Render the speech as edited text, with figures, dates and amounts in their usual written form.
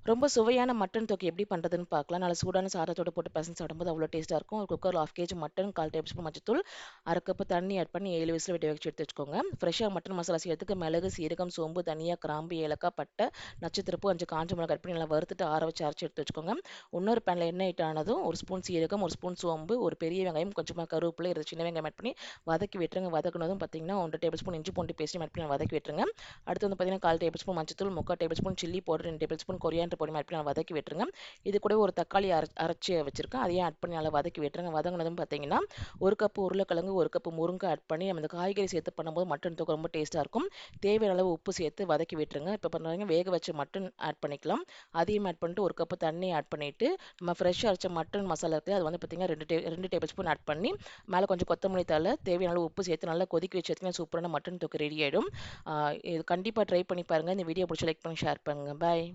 ரொம்ப சுவையான மட்டன் தொக்கு எப்படி பண்ணுறதுன்னு பார்க்கலாம். நல்ல சூடான சாதத்தோட போட்டு பெசஞ்சு சாப்பிடும்போது அவ்வளோ டேஸ்ட்டாக இருக்கும். ஒரு குக்கரில் 1/2 கேஜி மட்டன், 1/4 டேபிள் ஸ்பூன் மஞ்சத்தூள், 1/2 கப்பு தண்ணி ஆட் பண்ணி 7 விசில் விட்டு வச்சு எடுத்து வச்சுக்கோங்க. ஃப்ரெஷ்ஷாக மட்டன் மசாலா செய்யறதுக்கு மிளகு, சீரகம், சோம்பு, தனியா, கிராம்பு, ஏலக்காய், பட்டை, நட்சத்திரப்பூ, 5 காஞ்ச மிளகாய் கட் பண்ணி நல்லா வறுத்துட்டு ஆற வச்சு அரைச்சி எடுத்து வச்சுக்கோங்க. இன்னொரு பேனில் எண்ணெய் ஹீட் ஆனதும் 1 ஸ்பூன் சீரகம், 1 ஸ்பூன் சோம்பு, ஒரு பெரிய வெங்காயம், கொஞ்சமாக கருவேப்பிலை, 2 சின்ன வெங்காயம் ஆட் பண்ணி வதக்கி விட்டுருங்க. வதக்குனதும் பார்த்தீங்கன்னா 1 டேபிள் ஸ்பூன் இஞ்சி பூண்டு பேஸ்ட்டும் ஆட் பண்ணி வதக்கி விட்டுருங்க. அடுத்து வந்து பார்த்தீங்கன்னா 1/4 டேபிள் ஸ்பூன் மஞ்சத்தூள், 3/4 table spoon chilli powder, 2 table spoon coriander பொடி ஆட் பண்ணி நல்லா வதக்கி விட்டுருங்க. இது கூட ஒரு தக்காளி அரைச்சி வச்சிருக்கேன். அதையும் ஆட் பண்ணி நல்லா வதக்கி விட்டுருங்க. வதங்கினதும் பார்த்தீங்கன்னா 1 கப்பு உருளைக்கிழங்கு, 1 கப்பு முருங்கை ஆட் பண்ணி நம்ம இந்த காய்கறி சேர்த்து பண்ணும்போது மட்டன் தொக்கு ரொம்ப டேஸ்ட்டாக இருக்கும். தேவையான அளவு உப்பு சேர்த்து வதக்கி விட்டுருங்க. இப்போ பண்ணுறீங்க வேக வச்ச மட்டன் ஆட் பண்ணிக்கலாம். அதையும் ஆட் பண்ணிட்டு 1 கப்பு தண்ணி ஆட் பண்ணிட்டு நம்ம ஃப்ரெஷ்ஷாக அரைச்ச மட்டன் மசாலா இருக்குது அது வந்து பார்த்தீங்கன்னா 2 டேபிள் ஸ்பூன் ஆட் பண்ணி மேலே கொஞ்சம் கொத்தமல்லி தழை, தேவையான அளவு உப்பு சேர்த்து நல்லா கொதிக்க வச்சு எடுத்தீங்கன்னா சூப்பரான மட்டன் தொக்கு ரெடி ஆகிடும். இது கண்டிப்பாக ட்ரை பண்ணி பாருங்கள். இந்த வீடியோ பிடிச்சி லைக் பண்ணி ஷேர் பண்ணுங்கள். பாய்.